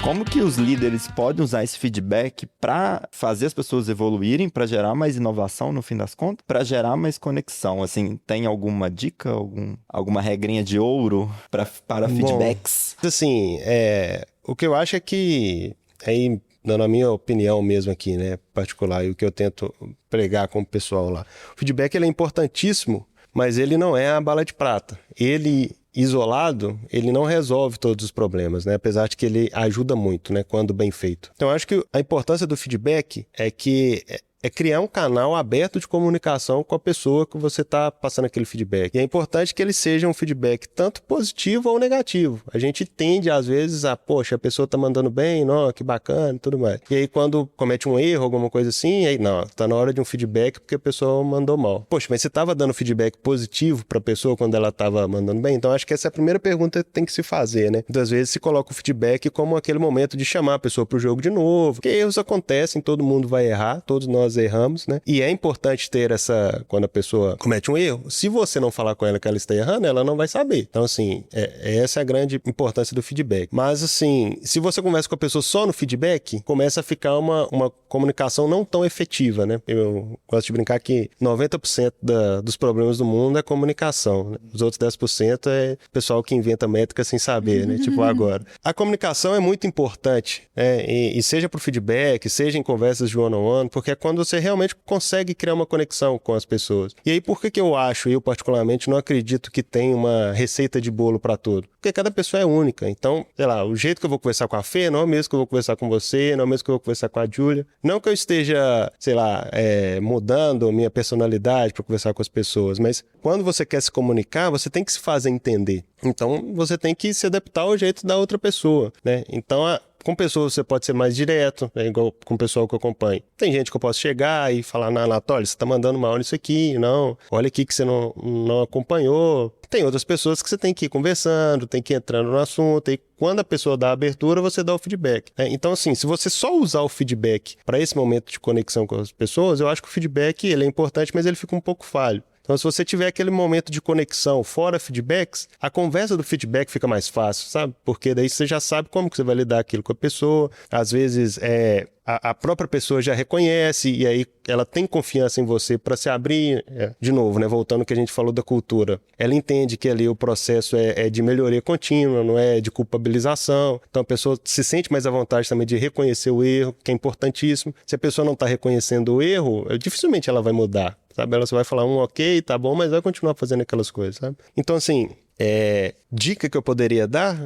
Como que os líderes podem usar esse feedback para fazer as pessoas evoluírem, para gerar mais inovação no fim das contas, para gerar mais conexão? Assim, tem alguma dica, alguma regrinha de ouro para feedbacks? Assim, o que eu acho é que, aí, dando a minha opinião mesmo aqui, né, particular, e o que eu tento pregar com o pessoal lá. O feedback ele é importantíssimo, mas ele não é a bala de prata. Ele, isolado, ele não resolve todos os problemas, né? Apesar de que ele ajuda muito, né? Quando bem feito. Então, eu acho que a importância do feedback é que é criar um canal aberto de comunicação com a pessoa que você está passando aquele feedback. E é importante que ele seja um feedback tanto positivo ou negativo. A gente tende, às vezes, poxa, a pessoa está mandando bem, não, que bacana e tudo mais. E aí, quando comete um erro, alguma coisa assim, aí, não, está na hora de um feedback porque a pessoa mandou mal. Poxa, mas você estava dando feedback positivo para a pessoa quando ela estava mandando bem? Então, acho que essa é a primeira pergunta que tem que se fazer, né? Muitas vezes se coloca o feedback como aquele momento de chamar a pessoa para o jogo de novo, porque erros acontecem, todo mundo vai errar, todos nós erramos, né? E é importante ter quando a pessoa comete um erro, se você não falar com ela que ela está errando, ela não vai saber. Então, assim, essa é a grande importância do feedback. Mas, assim, se você conversa com a pessoa só no feedback, começa a ficar uma comunicação não tão efetiva, né? Eu gosto de brincar que 90% dos problemas do mundo é comunicação, né? Os outros 10% é o pessoal que inventa métrica sem saber, né? Tipo agora. A comunicação é muito importante, né? E seja por feedback, seja em conversas de one-on-one, porque é quando você realmente consegue criar uma conexão com as pessoas. E aí, por que eu particularmente não acredito que tem uma receita de bolo para tudo? Porque cada pessoa é única. Então, sei lá, o jeito que eu vou conversar com a Fê não é o mesmo que eu vou conversar com você, não é o mesmo que eu vou conversar com a Júlia. Não que eu esteja, sei lá, mudando minha personalidade para conversar com as pessoas, mas quando você quer se comunicar, você tem que se fazer entender. Então, você tem que se adaptar ao jeito da outra pessoa, né? Então, com pessoas você pode ser mais direto, né? Igual com o pessoal que eu acompanho. Tem gente que eu posso chegar e falar, Natália, você tá mandando mal nisso aqui, não, olha aqui que você não acompanhou. Tem outras pessoas que você tem que ir conversando, tem que ir entrando no assunto, e quando a pessoa dá a abertura, você dá o feedback, né? Então, assim, se você só usar o feedback para esse momento de conexão com as pessoas, eu acho que o feedback ele é importante, mas ele fica um pouco falho. Então, se você tiver aquele momento de conexão fora feedbacks, a conversa do feedback fica mais fácil, sabe? Porque daí você já sabe como que você vai lidar aquilo com a pessoa. Às vezes, a própria pessoa já reconhece e aí ela tem confiança em você para se abrir. De novo, né? Voltando ao que a gente falou da cultura. Ela entende que ali o processo é de melhoria contínua, não é de culpabilização. Então, a pessoa se sente mais à vontade também de reconhecer o erro, que é importantíssimo. Se a pessoa não está reconhecendo o erro, dificilmente ela vai mudar. Sabe? Ela só vai falar ok, tá bom, mas vai continuar fazendo aquelas coisas, sabe? Então, assim, dica que eu poderia dar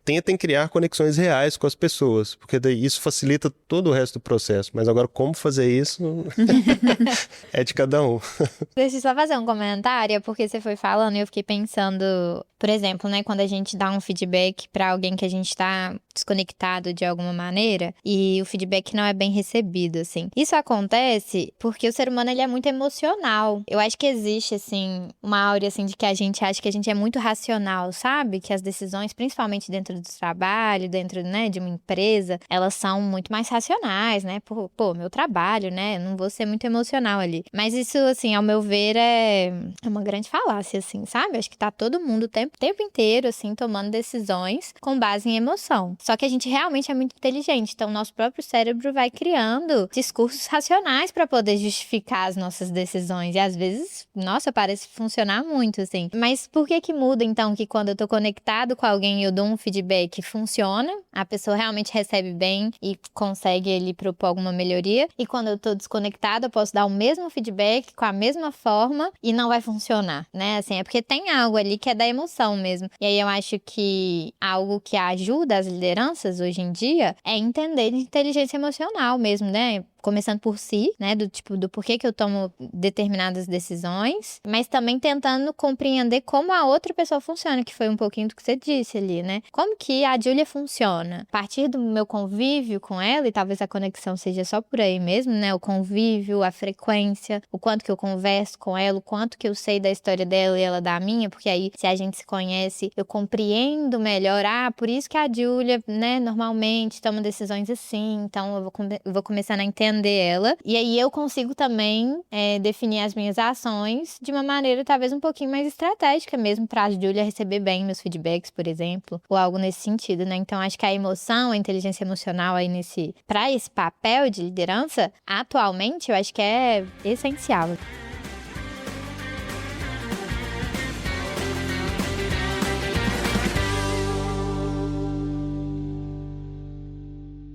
tentem criar conexões reais com as pessoas, porque daí isso facilita todo o resto do processo. Mas agora, como fazer isso é de cada um. Deixa eu só fazer um comentário, porque você foi falando e eu fiquei pensando, por exemplo, né, quando a gente dá um feedback pra alguém que a gente tá desconectado de alguma maneira e o feedback não é bem recebido, assim. Isso acontece porque o ser humano, ele é muito emocional. Eu acho que existe, assim, uma áurea, assim, de que a gente acha que a gente é muito racional, sabe? Que as decisões, principalmente dentro do trabalho, dentro, né, de uma empresa, elas são muito mais racionais, né? Pô, meu trabalho, né? Eu não vou ser muito emocional ali. Mas isso, assim, ao meu ver, é uma grande falácia, assim, sabe? Acho que tá todo mundo o tempo inteiro, assim, tomando decisões com base em emoção. Só que a gente realmente é muito inteligente, então o nosso próprio cérebro vai criando discursos racionais para poder justificar as nossas decisões. E às vezes, nossa, parece funcionar muito, assim. Mas por que muda, então, que quando eu tô conectado com alguém e eu dou um feedback, funciona? A pessoa realmente recebe bem e consegue ali propor alguma melhoria. E quando eu tô desconectada, eu posso dar o mesmo feedback com a mesma forma e não vai funcionar, né? Assim, é porque tem algo ali que é da emoção mesmo. E aí eu acho que algo que ajuda as lideranças hoje em dia é entender de inteligência emocional mesmo, né? Começando por si, né, do porquê que eu tomo determinadas decisões, mas também tentando compreender como a outra pessoa funciona, que foi um pouquinho do que você disse ali, né? Como que a Júlia funciona? A partir do meu convívio com ela, e talvez a conexão seja só por aí mesmo, né? O convívio, a frequência, o quanto que eu converso com ela, o quanto que eu sei da história dela e ela da minha, porque aí, se a gente se conhece, eu compreendo melhor, por isso que a Júlia, né, normalmente toma decisões assim, então eu vou começando a entender entender ela. E aí eu consigo também definir as minhas ações de uma maneira talvez um pouquinho mais estratégica mesmo, para a Júlia receber bem meus feedbacks, por exemplo, ou algo nesse sentido, né? Então acho que a emoção, a inteligência emocional aí para esse papel de liderança, atualmente eu acho que é essencial.